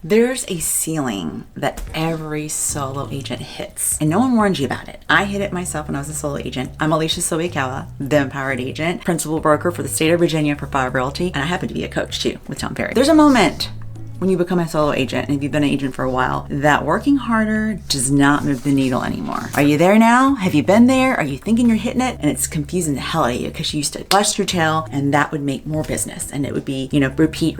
There's a ceiling that every solo agent hits, and no one warned you about it. I hit it myself when I was a solo agent. I'm Alicia Sobikawa, the Empowered Agent, principal broker for the state of Virginia for Fire Realty, and I happen to be a coach too with Tom Ferry. There's a moment when you become a solo agent, and if you've been an agent for a while, that working harder does not move the needle anymore. Are you there now? Have you been there? Are you thinking you're hitting it? And it's confusing the hell out of you because you used to bust your tail and that would make more business. And it would be, repeat,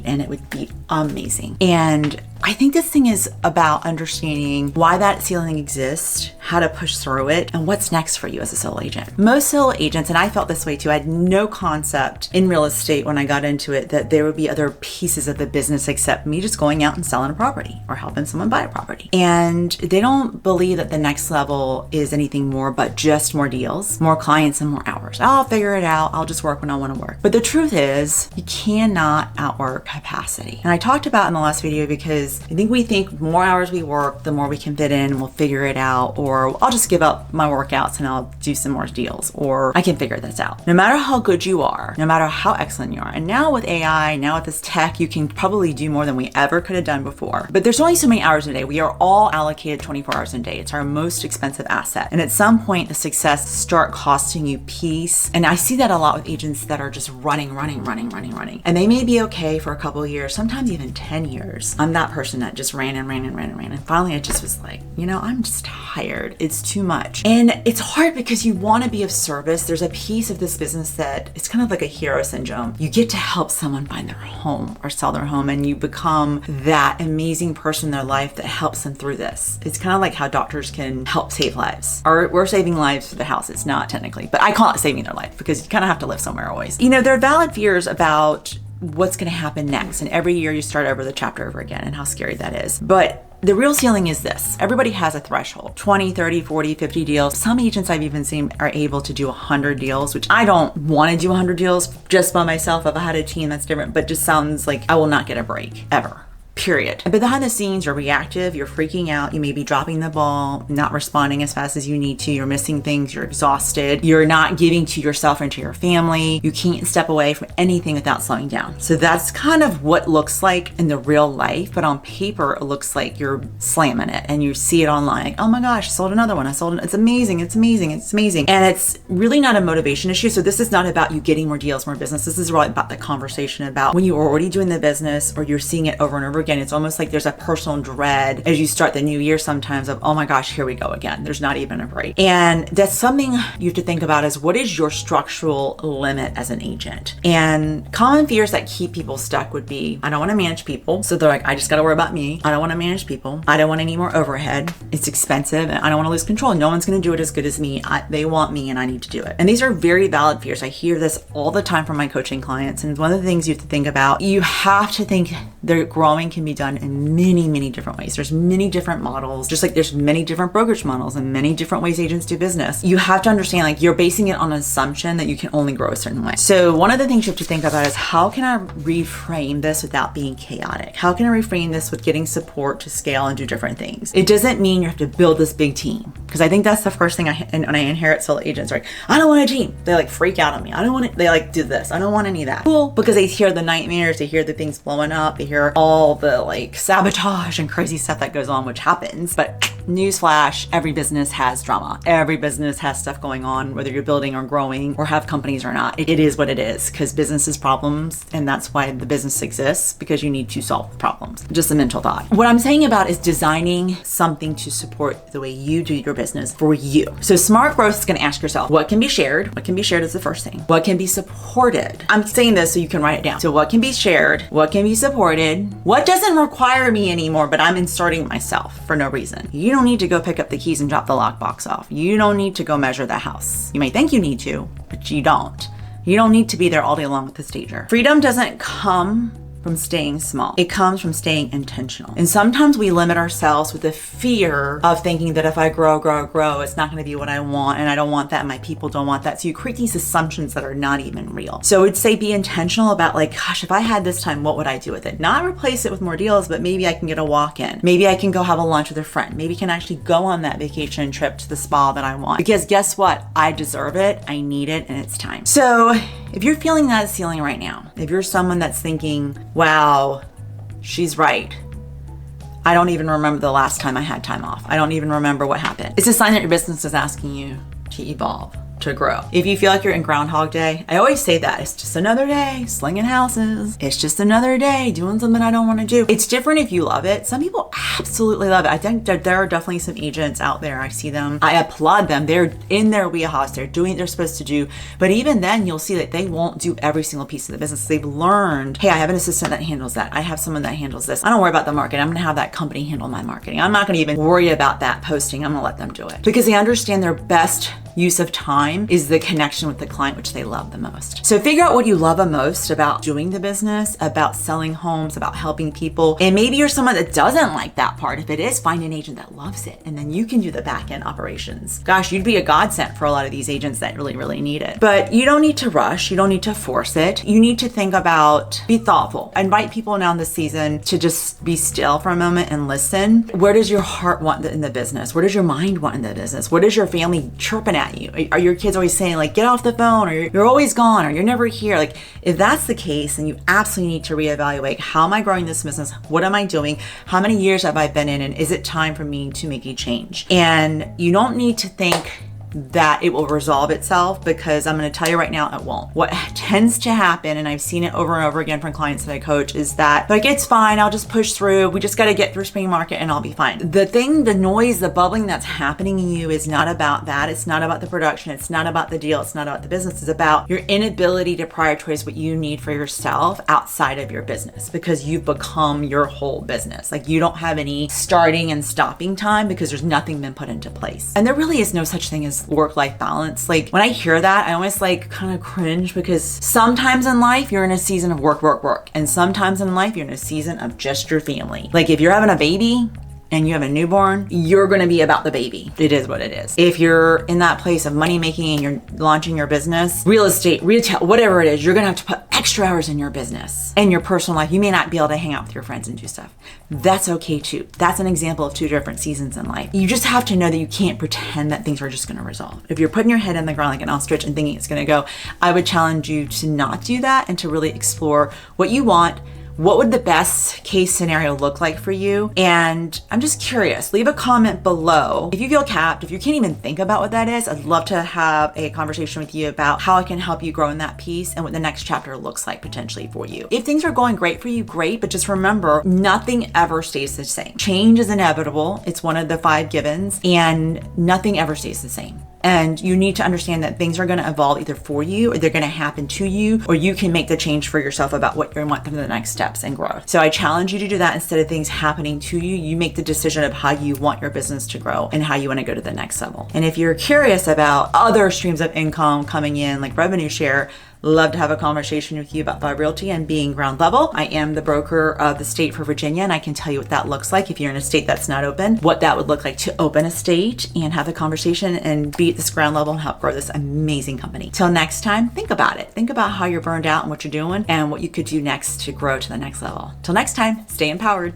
and it would be amazing. And I think this thing is about understanding why that ceiling exists, how to push through it, and what's next for you as a solo agent. Most solo agents, and I felt this way too, I had no concept in real estate when I got into it that there would be other pieces of the business except me just going out and selling a property or helping someone buy a property. And they don't believe that the next level is anything more but just more deals, more clients, and more hours. I'll figure it out. I'll just work when I want to work. But the truth is, you cannot outwork capacity. And I talked about in the last video because I think we think the more hours we work, the more we can fit in, we'll figure it out, or I'll just give up my workouts and I'll do some more deals, or I can figure this out. No matter how good you are, no matter how excellent you are, and now with AI, now with this tech, you can probably do more than we ever could have done before. But there's only so many hours a day. We are all allocated 24 hours a day. It's our most expensive asset. And at some point, the success start costing you peace. And I see that a lot with agents that are just running. And they may be okay for a couple of years, sometimes even 10 years. I'm that person that just ran. And finally I just was like, I'm just tired. It's too much. And it's hard because you want to be of service. There's a piece of this business that it's kind of like a hero syndrome. You get to help someone find their home or sell their home, and you become that amazing person in their life that helps them through this. It's kind of like how doctors can help save lives. Or we're saving lives for the house. It's not technically, but I call it saving their life because you kind of have to live somewhere always. There are valid fears about what's going to happen next. And every year you start over the chapter over again and how scary that is. But the real ceiling is this. Everybody has a threshold, 20, 30, 40, 50 deals. Some agents I've even seen are able to do 100 deals, which I don't want to do 100 deals just by myself. If I had a team, that's different, but just sounds like I will not get a break ever. Period. But behind the scenes, you're reactive, you're freaking out, you may be dropping the ball, not responding as fast as you need to, you're missing things, you're exhausted, you're not giving to yourself and to your family, you can't step away from anything without slowing down. So that's kind of what it looks like in the real life, but on paper, it looks like you're slamming it and you see it online, like, oh my gosh, I sold another one, it's amazing. And it's really not a motivation issue. So this is not about you getting more deals, more business. This is really about the conversation about when you're already doing the business or you're seeing it over and over again. It's almost like there's a personal dread as you start the new year sometimes of, oh my gosh, here we go again. There's not even a break. And that's something you have to think about is what is your structural limit as an agent? And common fears that keep people stuck would be, I don't want to manage people. So they're like, I just got to worry about me. I don't want to manage people. I don't want any more overhead. It's expensive and I don't want to lose control. No one's going to do it as good as me. They want me and I need to do it. And these are very valid fears. I hear this all the time from my coaching clients. And one of the things you have to think about, you have to think that growing can be done in many different ways. There's many different models, just like there's many different brokerage models and many different ways agents do business. You have to understand, like, you're basing it on an assumption that you can only grow a certain way. So one of the things you have to think about is how can I reframe this without being chaotic? How can I reframe this with getting support to scale and do different things? It doesn't mean you have to build this big team, because I think that's the first thing when I inherit solo agents, like, I don't want a team. They like freak out on me. I don't want it. They like do this. I don't want any of that. Cool, because they hear the nightmares, they hear the things blowing up, they hear all the like sabotage and crazy stuff that goes on, which happens. But newsflash, every business has drama. Every business has stuff going on, whether you're building or growing or have companies or not. It is what it is, because business is problems, and that's why the business exists, because you need to solve problems. Just a mental thought. What I'm saying about is designing something to support the way you do your business for you. So smart growth is going to ask yourself, what can be shared? What can be shared is the first thing. What can be supported? I'm saying this so you can write it down. So what can be shared? What can be supported? What doesn't require me anymore, but I'm inserting myself for no reason? You don't need to go pick up the keys and drop the lockbox off. You don't need to go measure the house. You may think you need to, but you don't. You don't need to be there all day long with the stager. Freedom doesn't come from staying small. It comes from staying intentional. And sometimes we limit ourselves with the fear of thinking that if I grow, it's not going to be what I want, and I don't want that, and my people don't want that. So you create these assumptions that are not even real. So I'd say be intentional about, like, gosh, if I had this time, what would I do with it? Not replace it with more deals, but maybe I can get a walk-in. Maybe I can go have a lunch with a friend. Maybe I can actually go on that vacation trip to the spa that I want. Because guess what? I deserve it, I need it, and it's time. So if you're feeling that ceiling right now, if you're someone that's thinking, wow, she's right, I don't even remember the last time I had time off. I don't even remember what happened. It's a sign that your business is asking you to evolve, to grow. If you feel like you're in Groundhog Day, I always say that it's just another day slinging houses. It's just another day doing something I don't want to do. It's different if you love it. Some people absolutely love it. I think that there are definitely some agents out there. I see them. I applaud them. They're in their wheelhouse. They're doing what they're supposed to do. But even then, you'll see that they won't do every single piece of the business. They've learned, hey, I have an assistant that handles that. I have someone that handles this. I don't worry about the marketing. I'm going to have that company handle my marketing. I'm not going to even worry about that posting. I'm going to let them do it because they understand their best use of time is the connection with the client, which they love the most. So figure out what you love the most about doing the business, about selling homes, about helping people. And maybe you're someone that doesn't like that part. If it is, find an agent that loves it. And then you can do the back end operations. Gosh, you'd be a godsend for a lot of these agents that really, really need it. But you don't need to rush. You don't need to force it. You need to think about, be thoughtful. I invite people now this season to just be still for a moment and listen. Where does your heart want in the business? Where does your mind want in the business? What is your family chirping at you? Are your kids always saying like, get off the phone, or you're always gone, or you're never here? Like, if that's the case, then you absolutely need to reevaluate, how am I growing this business? What am I doing? How many years have I been in? And is it time for me to make a change? And you don't need to think that it will resolve itself, because I'm going to tell you right now, it won't. What tends to happen, and I've seen it over and over again from clients that I coach, is that like, it's fine, I'll just push through. We just got to get through spring market and I'll be fine. The noise, the bubbling that's happening in you is not about that. It's not about the production. It's not about the deal. It's not about the business. It's about your inability to prioritize what you need for yourself outside of your business, because you've become your whole business. Like, you don't have any starting and stopping time because there's nothing been put into place. And there really is no such thing as work-life balance. Like, when I hear that, I almost like kind of cringe, because sometimes in life you're in a season of work, work, work. And sometimes in life you're in a season of just your family. Like, if you're having a baby and you have a newborn, you're going to be about the baby. It is what it is. If you're in that place of money making and you're launching your business, real estate, retail, whatever it is, you're going to have to put extra hours in your business and your personal life. You may not be able to hang out with your friends and do stuff. That's okay too. That's an example of two different seasons in life. You just have to know that you can't pretend that things are just going to resolve. If you're putting your head in the ground like an ostrich and thinking it's going to go, I would challenge you to not do that and to really explore what you want. What would the best case scenario look like for you? And I'm just curious, leave a comment below. If you feel capped, if you can't even think about what that is, I'd love to have a conversation with you about how I can help you grow in that piece and what the next chapter looks like potentially for you. If things are going great for you, great, but just remember, nothing ever stays the same. Change is inevitable. It's one of the 5 givens, and nothing ever stays the same. And you need to understand that things are going to evolve either for you, or they're going to happen to you, or you can make the change for yourself about what you want from the next steps and growth. So I challenge you to do that. Instead of things happening to you, you make the decision of how you want your business to grow and how you want to go to the next level. And if you're curious about other streams of income coming in, like revenue share, love to have a conversation with you about Vibe Realty and being ground level. I am the broker of the state for Virginia, and I can tell you what that looks like if you're in a state that's not open, what that would look like to open a state and have the conversation and be at this ground level and help grow this amazing company. Till next time, think about it. Think about how you're burned out and what you're doing and what you could do next to grow to the next level. Till next time, stay empowered.